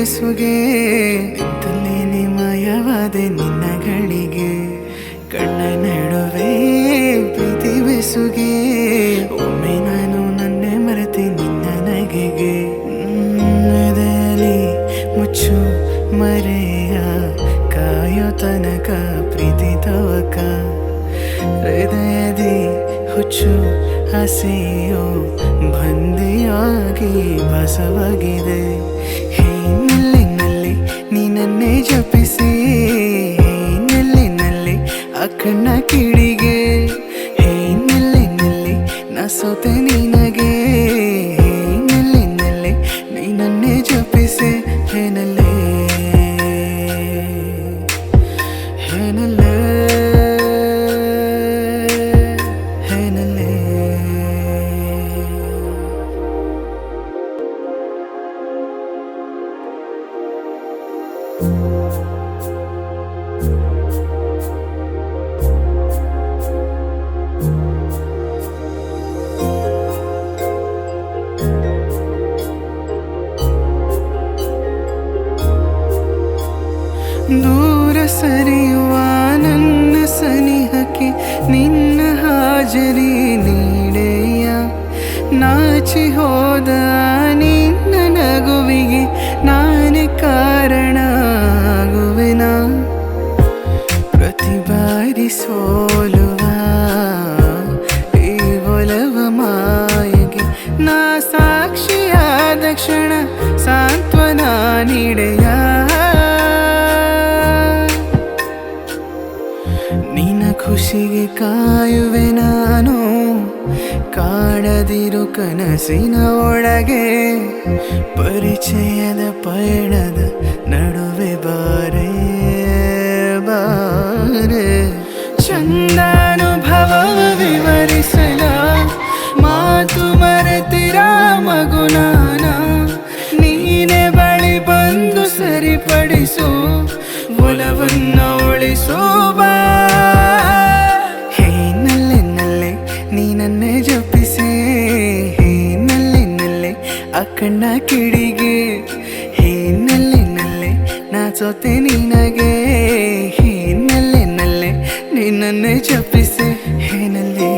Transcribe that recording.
ಬೆಸುಗೆ ತಲೆಯಲ್ಲಿ ಮಾಯವಾದೆ ನಿನ್ನಗಳಿಗೆ ಕಣ್ಣ ನಡುವೆ ಪ್ರೀತಿ ಬೆಸುಗೆ ಒಮ್ಮೆ ನಾನು ನನ್ನೆ ಮರೆತೆ ನಿನ್ನ ನಗೆಗೆ ಎದೆಯಲ್ಲಿ ಮುಚ್ಚು ಮರೆಯ ಕಾಯೋ ತನಕ ಪ್ರೀತಿ ತವಕ ಹೃದಯದಿ ಹುಚ್ಚು ಹಸೆಯೋ ಬಂದಿಯಾಗಿ ಬಸವಾಗಿದೆ ನೆಲ್ಲಿನಲ್ಲಿ ನೀನನ್ನೇ ಜಪಿಸಿ ನೆಲ್ಲಿನಲ್ಲಿ ಆ ಕಣ್ಣ ಕಿಡಿಗೆ ನೆಲ್ಲಿನಲ್ಲಿ ನಾ ಸೋತೆ ನಿನಗೆ ನೆಲ್ಲಿನಲ್ಲಿ ನೀನನ್ನೇ ಜಪಿಸಿ ಏನಲ್ಲೇ ಏನಲ್ಲೇ ದೂರ ಸರಿಯುವ ನನ್ನ ಸನಿಹಕ್ಕೆ ನಿನ್ನ ಹಾಜರಿ ನೀಡೆಯ ನಾಚಿ ಹೋದ ನಿನ್ನ ನಗುವಿಗೆ ನಾನೇ ಕಾರಣ ಆಗುವೆನ ಪ್ರತಿ ಬಾರಿ ಸೋಲುವ ಈ ಒಲವ ಮಾಯಗೆ ನಾ ಸಾಕ್ಷಿಯಾದ ಕ್ಷಣ ಸಾಂತ್ವನ ನೀಡೆಯ ನಿನ್ನ ಖುಷಿಗೆ ಕಾಯುವೆ ನಾನು ಕಾಡದಿರು ಕನಸಿನ ಒಳಗೆ ಪರಿಚಯದ ಪಯಣದ ನಡುವೆ ಬಾರೆ ಬಾರೆ ಚಂದಾನುಭವ ವಿವರಿಸಲ ಮಾತು ಮರೆತಿರ ಮಗುನಾನ ನೀನೆ ಬಳಿ ಬಂದು ಸರಿಪಡಿಸು ಒಲವನ್ನ ಉಳಿಸೋ ಬಾ ನಲ್ಲೆ ನೀನನ್ನೇ ಜಪಿಸೆ ನಲ್ಲೆ ಆ ಕಣ್ಣ ಕಿಡಿಗೆ ನಲ್ಲೆ ನಾ ಸೋತೆ ನಿನಗೆ ನಲ್ಲೆ ನೀನನ್ನೇ ಜಪಿಸೆ ನಲ್ಲೆ